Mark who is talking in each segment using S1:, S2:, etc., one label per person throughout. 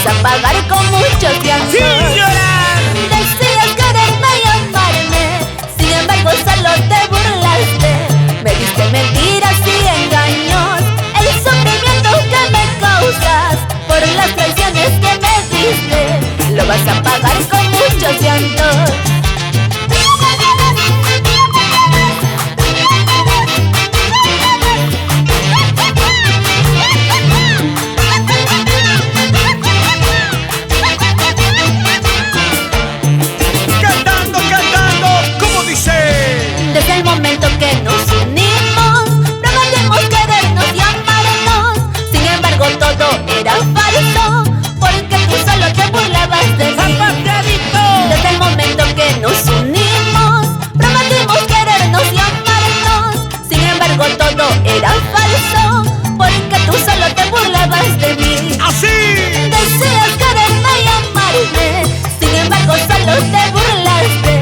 S1: a pagar con muchos llantos.
S2: ¡Sin llorar!
S1: Decías quererme y amarme, sin embargo solo te burlaste. Me diste mentiras y engaños, el sufrimiento que me causas por las traiciones que me diste, lo vas a pagar con muchos llantos. Desde el momento que nos unimos, prometimos querernos y amarnos. Sin embargo todo era falso, porque tú solo te burlabas de mí. Desde el momento que nos unimos, prometimos querernos y amarnos. Sin embargo todo era falso, porque tú solo te burlabas de mí.
S2: ¡Así!
S1: Deseas quererme y amarme, sin embargo solo te burlaste.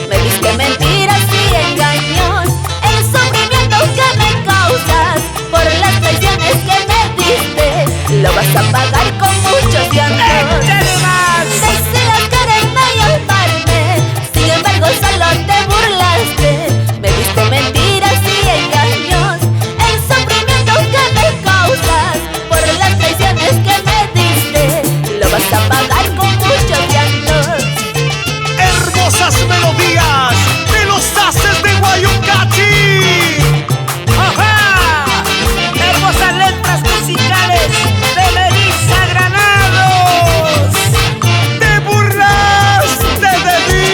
S1: Me diste mentiras y engaños, el sufrimiento que me causas por las traiciones que me diste, lo vas a pagar con muchos llantos. Deseas quererme y amarme, sin embargo solo te burlaste. Me diste mentiras y engaños, el sufrimiento que me causas por las traiciones que me diste, lo vas a pagar con muchos llantos.
S2: Hermosas melodías de los haces de Guayucachi. ¡Ajá! Hermosas letras musicales de Melissa Granados. Te burlaste de mí.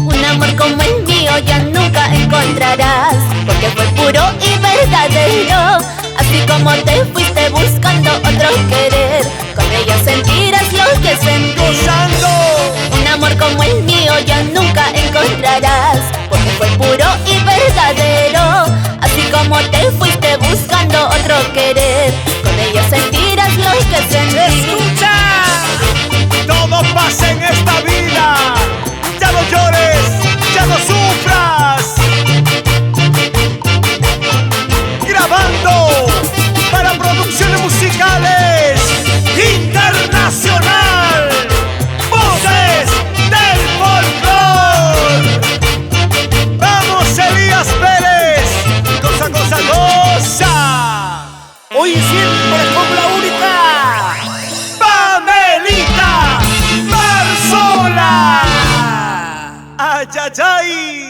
S1: Un amor como el mío ya nunca encontrarás, porque fue puro y verdadero. Así como te fuiste buscando otro querer, con ella sentirás lo que sentí. Un amor como el mío ya nunca encontrarás, porque fue puro y verdadero. Así como te fuiste buscando otro querer, con ella sentirás lo que sentí.
S2: ¡Escucha! Todo pasa en esta vida. Ya no llores, ya no sufras. Grabando para producciones musicales internacional. Voces del folclor. Vamos, Elías Pérez. Cosa, cosa, cosa. Hoy y siempre con la única Pamelita Barzola. Ay, ay, ay.